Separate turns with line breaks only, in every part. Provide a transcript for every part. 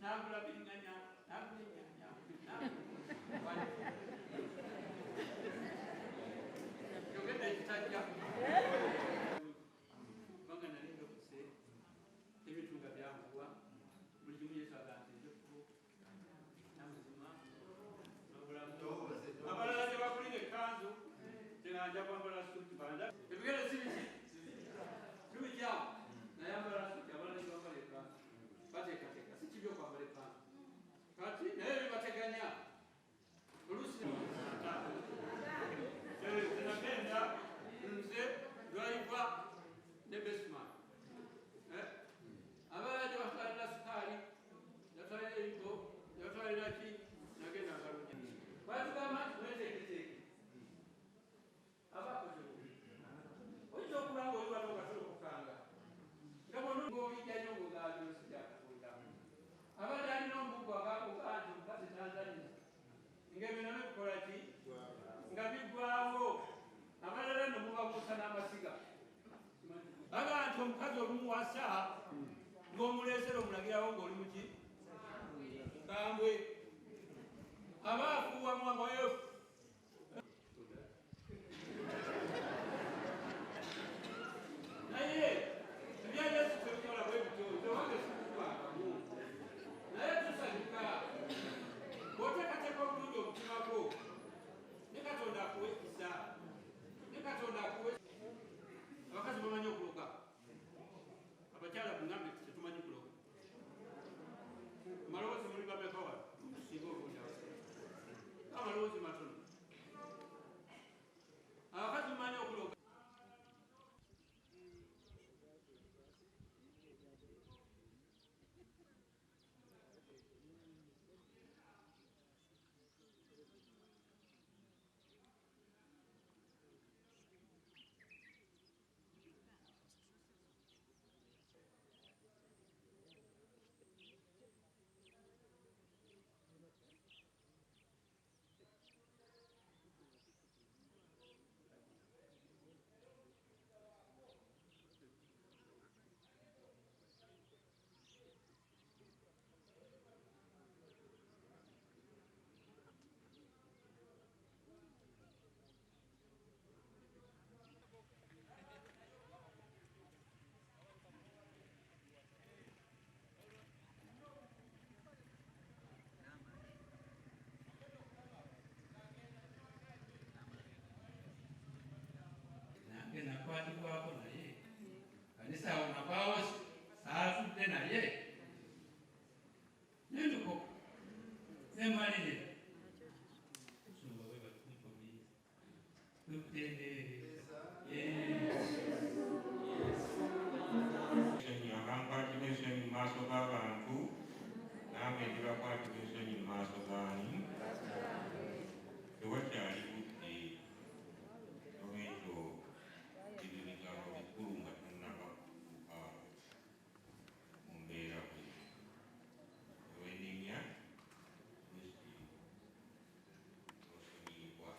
nagula binganya nagulinyanya yogenda ekitajja kubanga nali ndokuse ebitunga byanguwa buli kimu Yesu agamba enjokubo namuzima nobulamu abalala tebakulira ekkanzu tenanja kwambala suuti banda ebigere sibiki tubikyamu nayambala suuti abalala tebambala ekkanzu bateekateeka si kibi okwambala ekkanzu kati naye bibateganya olusi tenagenda nze driva ne besman abalala tebatwalira sukaali yatwalira ebigo yatwalira ki nagenda ngalungi batugamba nti mweteeketeeke abakoze oyinza okuba nga oli wano okatolo okukanga nga bonong'obijjanyo ng'ogaabyosijakatunda abadde alina omuggo agakuga nti omukazi Tanzania ng'ebyo nabyo bikola ki nga biggwawo abalala ne mubabuusa n'Amaziga baga nti omukazi olumuwasa ng'omuleesera omulagirawo ng'oli muki mukambwe aba afuuwa mwamoyo naye ebya Yesu tebikola bwe bityo tewange sikutwakamu naye tusanyuka bw'oteekateeka obulungi omutima gwo ne Katonda akuwa ekisa ne Katonda akuwa abakazi bamanyi okuloga abakyala bungambe tetumanyi kuloga amaloboozi muli bamekawa singa obundawo amaloboozi matono abakazi bamanyi okuloga nakwatibwako naye kanisa awo nakwawo saatudde naye nenduko nemalirira kusumba bwe batumukomiza tukutendeereza
akankwatira ensonyi mu maaso g'abantu nange ndibakwatira ensonyi mu maaso gaani tewakyali budde olwekyo ebyo bigambo bikulu nga tonnaba kutuuka mu mbeera bwe eweninya osonyiibwa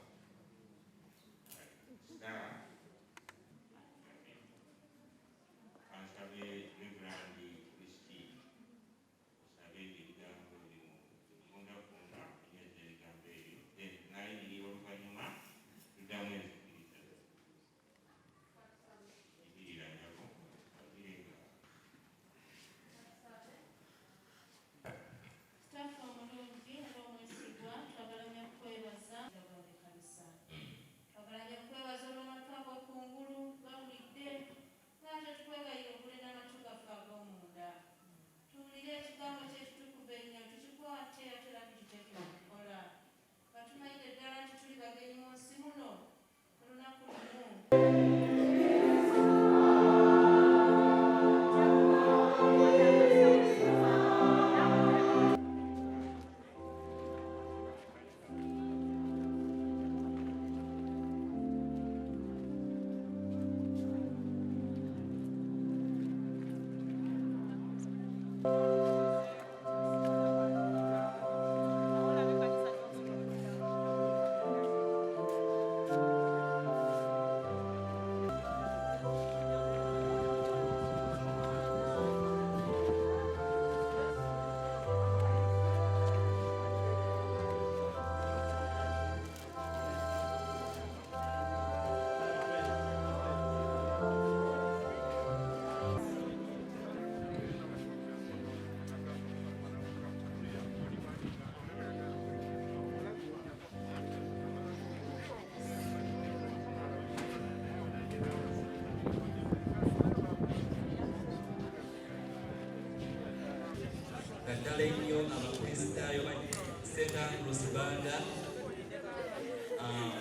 Rusibanda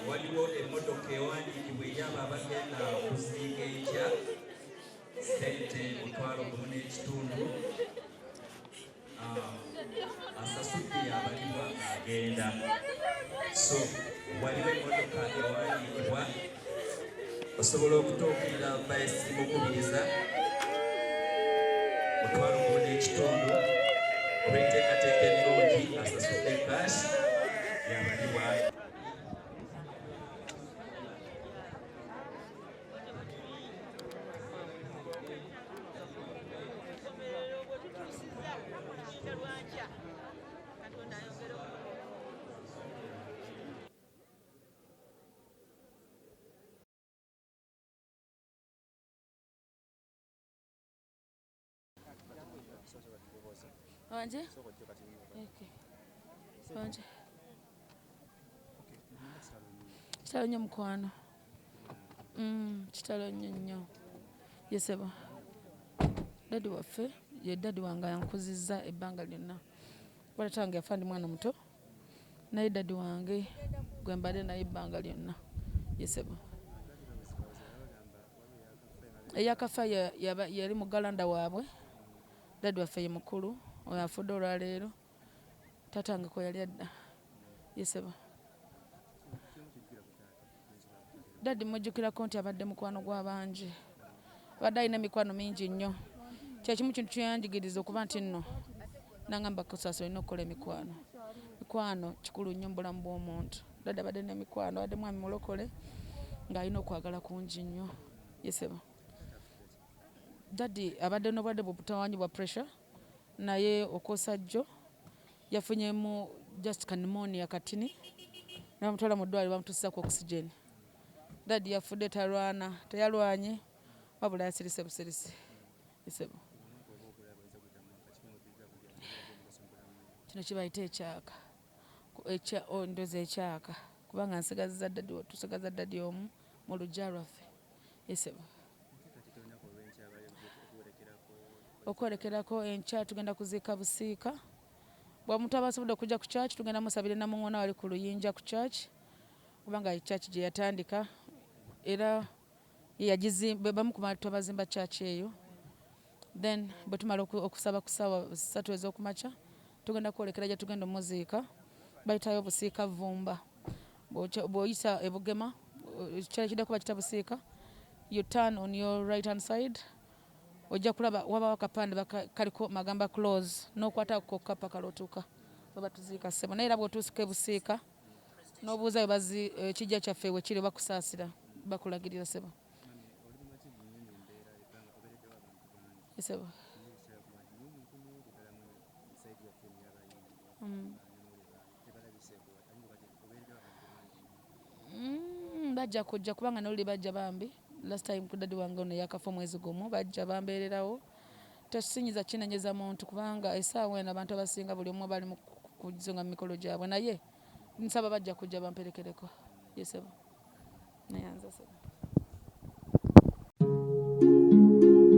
waliwo emmotoka ewandiikibwa eyaba abagenda okuziika enkya sente omutwalo gumu n'ekitundu asasudde yabalibwa agenda. So waliwo emmotoka ewandiikibwa osobola okutuukirira bayisirimukubiriza omutwalo gumu n'ekitundu olw'enteekateeka ennungi asasudde kashi yabalibwa.
Wanje? Okay. Wanje. Kitalo nnyo mukwano. Kitalo nnyo. Yeseba. Dadi waffe, ye dadi wange yankuzizza ebbanga lyonna. Wala tange yafa ndi mwana muto. Naye dadi wange gwe mbadde naye ebbanga lyonna. Yeseba. Eyakafa yali mugalanda waabwe. Dadi waffe ye mukulu. Oyo afudde olwaleero. Tata wange ko yali adda. Yeseba. Dadi mujjukirako nti abadde mukwano gw'abangi. Abadde alina emikwano mingi nnyo. Kyekimu kintu kyeyanjigiriza okuba nti nno nangamba Kusasira olina okukola emikwano. Mikwano kikulu nnyo mu bulamu bw'omuntu. Dadi abadde n'emikwano, abadde mwami mulokole ng'alina okwagala kungi nnyo. Yeseba. Dadi abadde n'obulwadde butawanyi bwa pressure. Naye okwosa jjo yafunyemu just pneumonia katini n'amutwala mu ddwaliro bamutuusizaku oxygen. Dadi yafudde talwana, teyalwanye wabula yasirise busirisi. Yesebo. Kino kibayita ekyaka. Ndoza ekyaka kubanga nsigazza dadi omu mu luggya lwaffe. Yesebo. Okwerekerako enkya tugenda kuziika busiika. Bw'omuntu aba asobodde okujja ku church tugenda musabire Namuŋŋona wali ku Luyinja ku church kubanga church gye yatandika era yagizimba bamu ku bantu abazimba church eyo. Then bwe tumala okusaba ku ssaawa 3 ez'okumakya tugenda kwolekera gye tugenda omuziika bayitayo busiika Vumba. Bw'oyisa ebugema ekikyala kiddako bakita busiika you turn on your right hand side. Ojja kulaba wabawo akapande kaliko magamba close n'okwata ku kapa kalotuka baba tuziika ssebo naye era bw'otuusika ebusiika n'obuuza ekijja kyaffe we kiri bakusaasira bakulagirira ssebo. Ssebo. Bajja kujja kubanga n'oluli bajja bambi. Last time ku dadi wange ono yakafa omwezi gumu bajja bambeererawo. Tesinyiza kinenyeza muntu kubanga essaawa eno abantu abasinga buli omu bali mu kuzonga mu mikolo gyabwe naye nsaba bajja kujja bamperekereko. Yesebo. Nayanza sebo.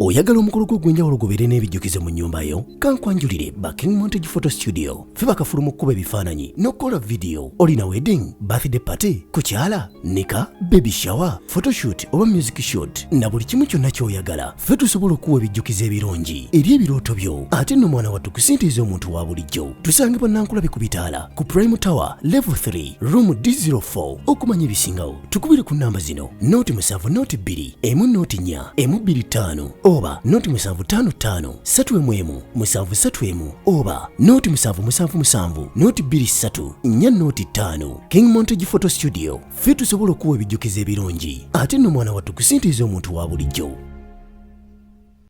Oyagala omukolo gw'enjawulo gubeere n'ebijjukizo mu nnyumba yo? Kankwanjulire ba King Montage Photo Studio. Ffe bakafulu mu kkuba ebifaananyi n'okukola video. Olina wedding, birthday party, kukyala, nika, baby shower, photoshoot oba music shoot na buli kimu kyonna ky'oyagala. Ffe tusobola okuwa ebijjukizo ebirungi eri ebirooto byo. Ate nno mwana wattu kusintiiza omuntu wa bulijjo. Tusange Bannankulabe ku Bitaala ku Prime Tower Level 3 Room D04. Okumanya ebisingawo tukubire ku nnamba zino: 07 2 1 4 25 oba 0755 3 731 oba 0777 23 405. King Montage Photo Studio. Ffe tusobola okuwa ebijjukizo ebirungi ate nno mwana wattu kusintiiza omuntu wa bulijjo.